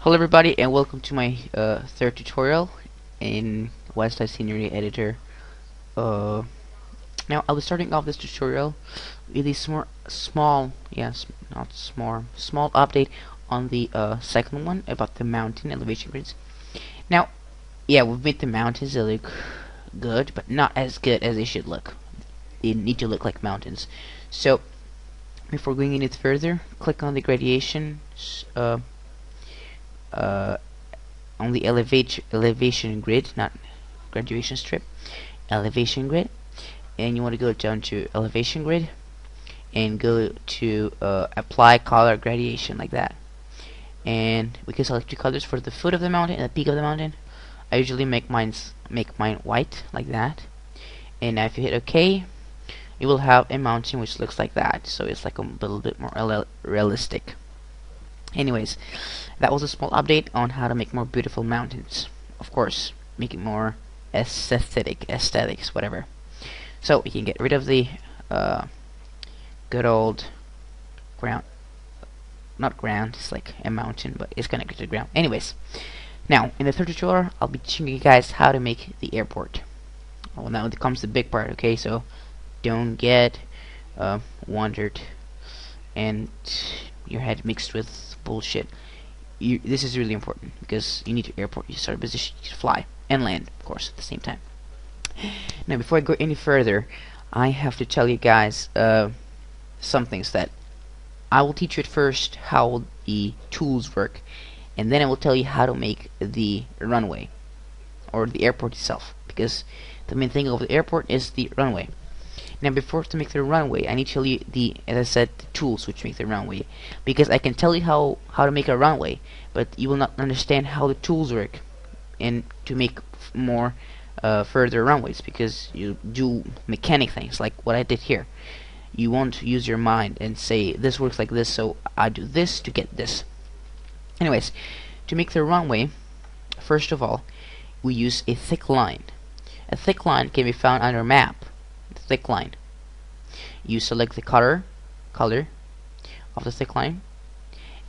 Hello everybody and welcome to my third tutorial in YsFlight Scenery Editor. Now I'll be starting off this tutorial with a small update on the second one about the mountain elevation grids. Now, yeah, we've made the mountains. They look good, but not as good as they should look. They need to look like mountains. So before going any further, click on the gradation on the elevation grid, not graduation strip, elevation grid, and you want to go down to elevation grid and go to apply color gradation, like that. And we can select two colors for the foot of the mountain and the peak of the mountain. I usually make mine white, like that. And now if you hit OK, you will have a mountain which looks like that. So it's like a little bit more realistic. Anyways, that was a small update on how to make more beautiful mountains. Of course, make it more aesthetics, whatever. So you can get rid of the good old ground. Not ground, it's like a mountain, but it's connected to the ground. Anyways, now in the third tutorial, I'll be teaching you guys how to make the airport. Well, now it comes the big part, okay? So don't get wondered and your head mixed with bullshit. This is really important because you need to airport. You start a position to fly and land, of course, at the same time. Now, before I go any further, I have to tell you guys some things that I will teach you at first how the tools work, and then I will tell you how to make the runway or the airport itself, because the main thing of the airport is the runway. Now, before to make the runway, I need to tell you as I said, the tools which make the runway, because I can tell you how to make a runway, but you will not understand how the tools work, and to make more further runways, because you do mechanic things like what I did here. You won't use your mind and say this works like this, so I do this to get this. Anyways, to make the runway, first of all, we use a thick line. A thick line can be found under map. Thick line. You select the color of the thick line,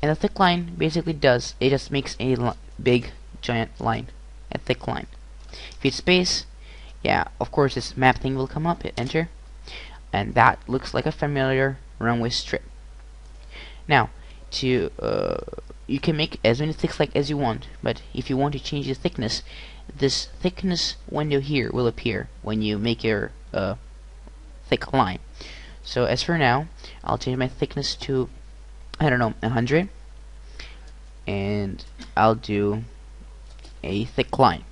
and the thick line basically just makes a big giant line, a thick line. If you hit space, yeah, of course this map thing will come up. Hit enter, and that looks like a familiar runway strip. Now, you can make as many thick like as you want, but if you want to change the thickness, this thickness window here will appear when you make your thick line. So as for now, I'll change my thickness to, I don't know, 100, and I'll do a thick line.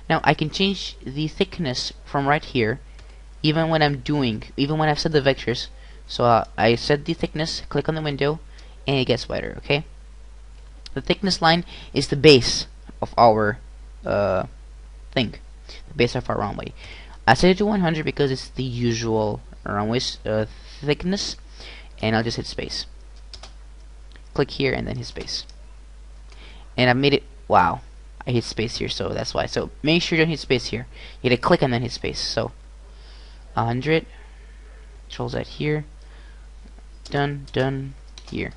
Now I can change the thickness from right here, even when I've set the vectors. So I set the thickness, click on the window, and it gets wider. Okay. The thickness line is the base of our thing, the base of our runway. I set it to 100 because it's the usual runway thickness, and I'll just hit space. Click here and then hit space. And I made it, wow, I hit space here, so that's why. So make sure you don't hit space here. You gotta click and then hit space. So 100, control Z here, done here.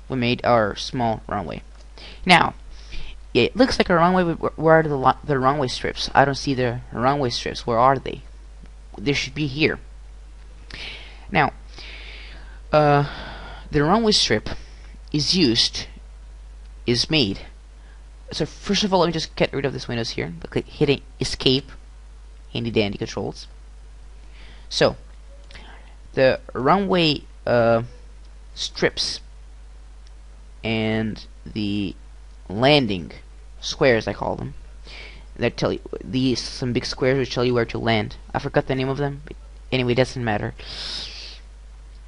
We made our small runway. Now, yeah, it looks like a runway, but where are the runway strips? I don't see the runway strips. Where are they? They should be here. Now, the runway strip is made. So first of all, let me just get rid of this windows here. By hitting escape, handy dandy controls. So, the runway strips and the landing squares, I call them, that tell you some big squares which tell you where to land. I forgot the name of them, but anyway, it doesn't matter.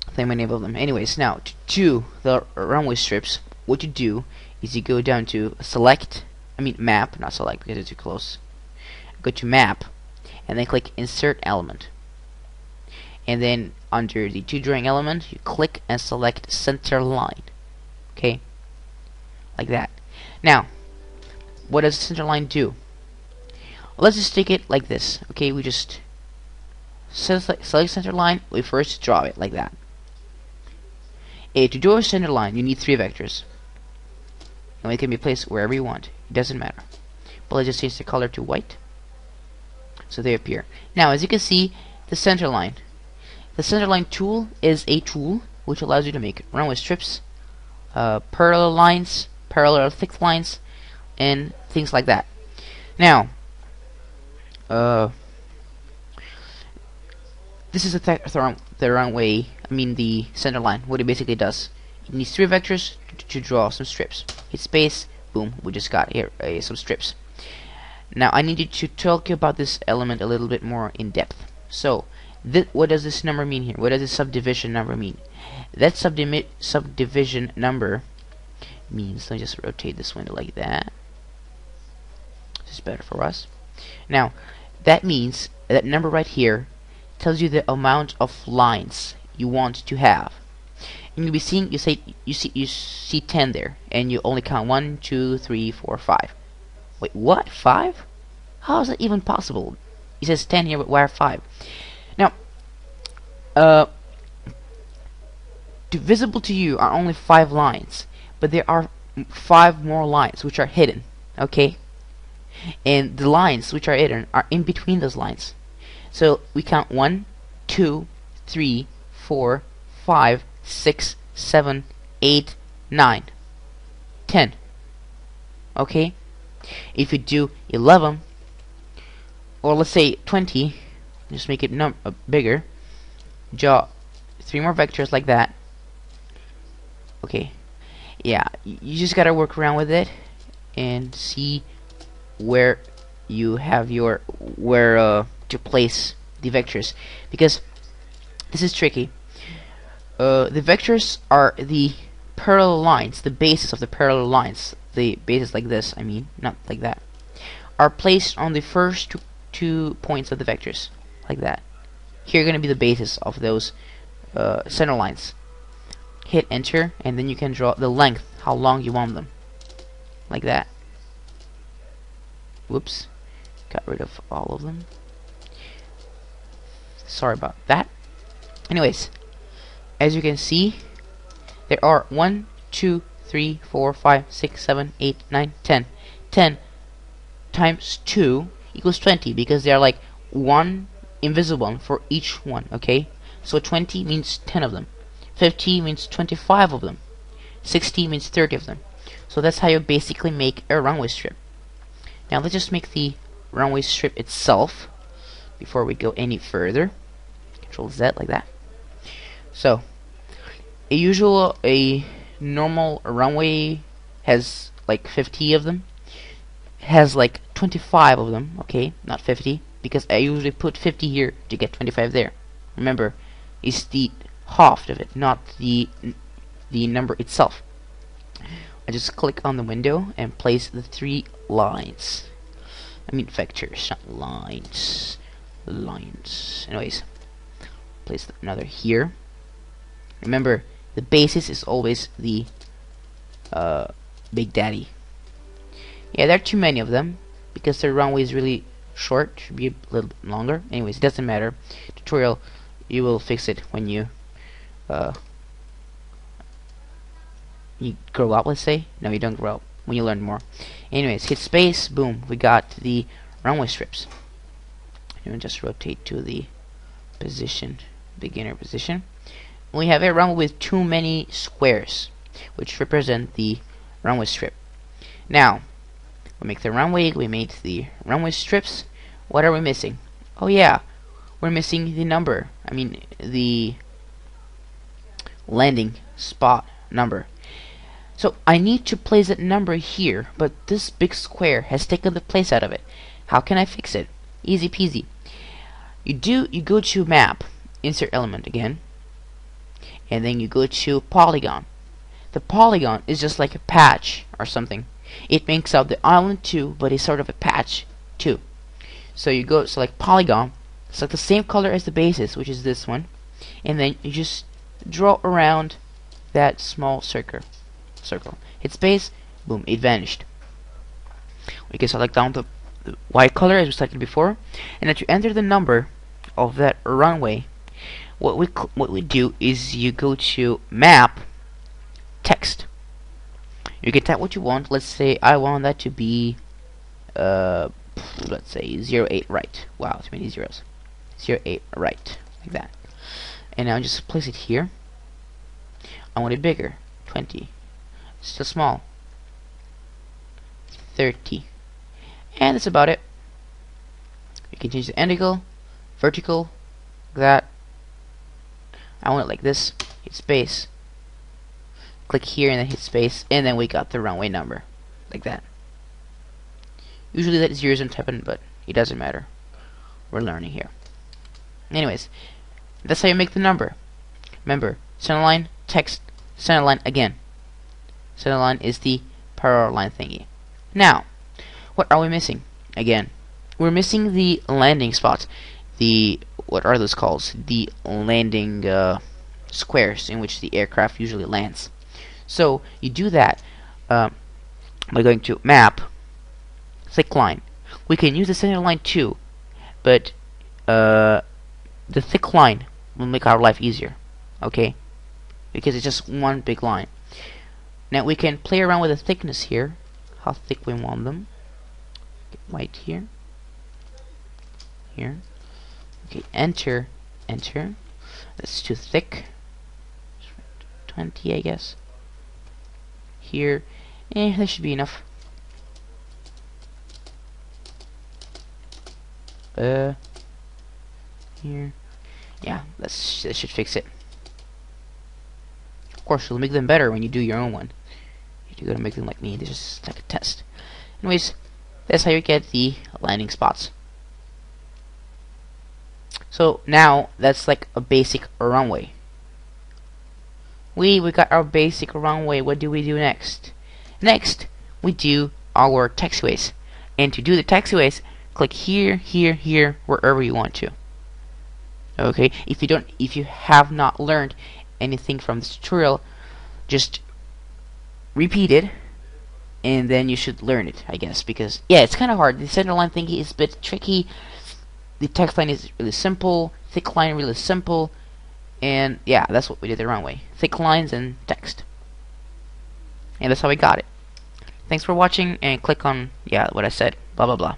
I think my name of them. Anyways, now to do the runway strips, what you do is you go down to map, not select because it's too close. Go to map, and then click insert element, and then under the to drawing element, you click and select center line. Okay, like that. Now, what does the center line do? Let's just take it like this. Okay, we just select center line. We first draw it like that. To draw a center line, you need 3 vectors. and it can be placed wherever you want. It doesn't matter. But let's just change the color to white, so they appear. Now, as you can see, the center line. The center line tool is a tool which allows you to make runway strips, parallel lines, parallel thick lines, and things like that. Now, this is the runway. I mean the center line. What it basically does, it needs 3 vectors to draw some strips. Hit space, boom, we just got here some strips. Now I needed to talk about this element a little bit more in depth. So, what does this number mean here? What does this subdivision number mean? That subdivision number means, let me just rotate this window like that. This is better for us. Now, that means that number right here tells you the amount of lines you want to have. And you'll be seeing, you see 10 there, and you only count 1, 2, 3, 4, 5. Wait, what? 5? How is that even possible? It says 10 here, but why 5? Now, visible to you are only 5 lines, but there are 5 more lines which are hidden. Okay, and the lines which are hidden are in between those lines. So we count 1, 2, 3, 4, 5, 6, 7, 8, 9, 10. Okay? If you do 11, or let's say 20, just make it bigger, draw 3 more vectors like that. Okay. Yeah, you just gotta work around with it and see where you have your to place the vectors, because this is tricky. The vectors are the parallel lines, the bases of the parallel lines. The bases like this, I mean, not like that, are placed on the first two points of the vectors, like that. Here are going to be the bases of those center lines. Hit enter, and then you can draw the length, how long you want them, like that. Whoops, got rid of all of them. Sorry about that. Anyways, as you can see, there are 1, 2, 3, 4, 5, 6, 7, 8, 9, 10. 10 times 2 equals 20, because they are like one invisible one for each one. Okay, so 20 means 10 of them. 50 means 25 of them. 60 means 30 of them. So that's how you basically make a runway strip. Now let's just make the runway strip itself before we go any further. Control Z like that. So a normal runway has like 50 of them. Has like 25 of them. Okay, not 50, because I usually put 50 here to get 25 there. Remember, it's the half of it, not the number itself. I just click on the window and place the 3 lines. I mean vectors, not lines. Lines. Anyways, place another here. Remember, the basis is always the Big Daddy. Yeah, there are too many of them because the runway is really short. Should be a little bit longer. Anyways, it doesn't matter. Tutorial, you will fix it when you grow up. Let's say no, you don't grow up. When you learn more. Anyways, hit space. Boom. We got the runway strips. And just rotate to the position, beginner position. We have a runway with too many squares, which represent the runway strip. Now, we make the runway, we made the runway strips. What are we missing? Oh yeah, we're missing the number. I mean, the landing spot number. So I need to place that number here, but this big square has taken the place out of it. How can I fix it? Easy peasy. You go to map, insert element again, and then you go to polygon. The polygon is just like a patch or something. It makes out the island too, but it's sort of a patch too. So you go select polygon, select the same color as the basis, which is this one, and then you just draw around that small circle. Hit space, boom, it vanished. We can select down the white color as we selected before, and as you enter the number of that runway, what we do is you go to map text, You can type what you want. Let's say I want that to be let's say 08 right. Wow, too many zeros. 08 right, like that. And now just place it here. I want it bigger. 20. Still small. 30. And that's about it. You can change the angle, vertical, like that. I want it like this. Hit space. Click here and then hit space, and then we got the runway number, like that. Usually that zero isn't typing, but it doesn't matter. We're learning here. Anyways, that's how you make the number. Remember, centerline, text, centerline again. Centerline is the parallel line thingy. Now, what are we missing? Again, we're missing the landing spots. The, what are those called? The landing squares in which the aircraft usually lands. So you do that by going to map, thick line. We can use the center line too, but the thick line will make our life easier, okay? Because it's just one big line. Now we can play around with the thickness here, how thick we want them. Right here, here. Okay, enter, enter. That's too thick. 20, I guess. Here, that should be enough. Here, yeah, that should fix it. Of course, you'll make them better when you do your own one. You're gonna make them like me. This is like a test. Anyways, that's how you get the landing spots. So now that's like a basic runway. We got our basic runway. What do we do next? Next, we do our taxiways. And to do the taxiways, click here, here, here, wherever you want to. Okay, if you have not learned anything from this tutorial, just repeat it, and then you should learn it, I guess, because yeah, it's kind of hard. The center line thingy is a bit tricky. The text line is really simple. Thick line really simple. And yeah, that's what we did the runway. Thick lines and text. And that's how we got it. Thanks for watching, and click on, yeah, what I said. Blah, blah, blah.